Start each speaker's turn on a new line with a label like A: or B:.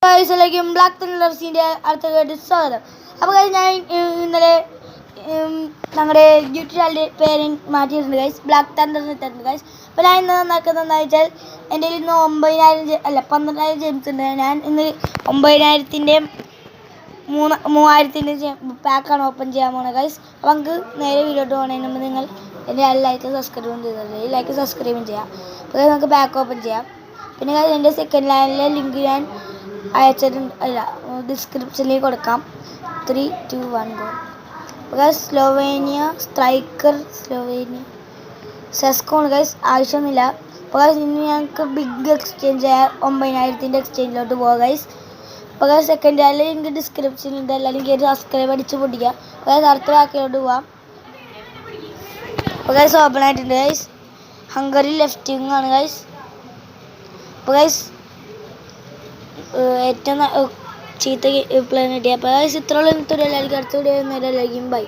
A: ഗൈസിലേക്കും black തണ്ടർസിൻ്റെ അടുത്ത കേട്ട് സ്വാഗതം. അപ്പോൾ ഞാൻ ഇന്നലെ ഞങ്ങളുടെ യൂട്യൂബ് ചാനലിൻ്റെ പേര് മാറ്റിയിട്ടുണ്ട് ഗൈസ്, ബ്ലാക്ക് തണ്ടർസ് ഇട്ടിട്ടുണ്ട് ഗൈസ്. അപ്പോൾ ഞാൻ ഇന്ന് നന്നാക്കുന്നതെന്ന് വെച്ചാൽ എൻ്റെ കയ്യിൽ ഇന്ന് 12,000 ജെയിംസ് ഉണ്ട്. ഞാൻ ഇന്ന് 9,000-ൻ്റെ 3,000-ൻ്റെ പാക്കാണ് ഓപ്പൺ ചെയ്യാൻ പോകുന്നത് ഗൈസ്. അപ്പോൾ നമുക്ക് നേരെ വീഡിയോട്ട് പോകുന്നതിന് മുമ്പ് നിങ്ങൾ എൻ്റെ ലൈക്ക് സബ്സ്ക്രൈബും ചെയ്തത് ലൈക്ക് സബ്സ്ക്രൈബും ചെയ്യാം. അപ്പോൾ നമുക്ക് പാക്ക് ഓപ്പൺ ചെയ്യാം. പിന്നെ എൻ്റെ സെക്കൻഡ് ലൈനിലെ ലിങ്ക് ഞാൻ അയച്ചിട്ടുണ്ട്, ഡിസ്ക്രിപ്ഷനിൽ കൊടുക്കാം. 3, 2, 1 ഗോ. സ്ലോവേനിയ സ്ട്രൈക്കർ, സ്ലോവേനിയ സെസ്കോൺ ഗൈസ്, ആവശ്യമൊന്നുമില്ല. അപ്പോൾ ഇനി ഞങ്ങൾക്ക് ബിഗ് എക്സ്ചേഞ്ച് ആയ 9,000-ൻ്റെ എക്സ്ചേഞ്ചിലോട്ട് പോകാം ഗൈസ്. അപ്പോൾ സെക്കൻഡ് ഹാൻഡിൽ ലിങ്ക് ഡിസ്ക്രിപ്ഷനിലുണ്ട്, അല്ലെങ്കിൽ കയറി സബ്സ്ക്രൈബ് അടിച്ച് പൊട്ടിക്കുക. അപ്പോൾ അടുത്ത ബാക്കിലോട്ട് പോവാം. അപ്പോൾ ഗൈസ് ഓപ്പൺ ആയിട്ടുണ്ട് ഗൈസ്. ഹംഗറി ലെഫ്റ്റ് വിങ് ആണ് ഗൈസ്. അപ്പോൾ ഗൈസ് ഏറ്റവും ചീത്ത പ്ലെയർ കിട്ടിയ. അപ്പോൾ ഗൈസ് ഇത്രയുള്ള എല്ലാവർക്കും അടുത്ത വീഡിയോ നേരം ബൈ.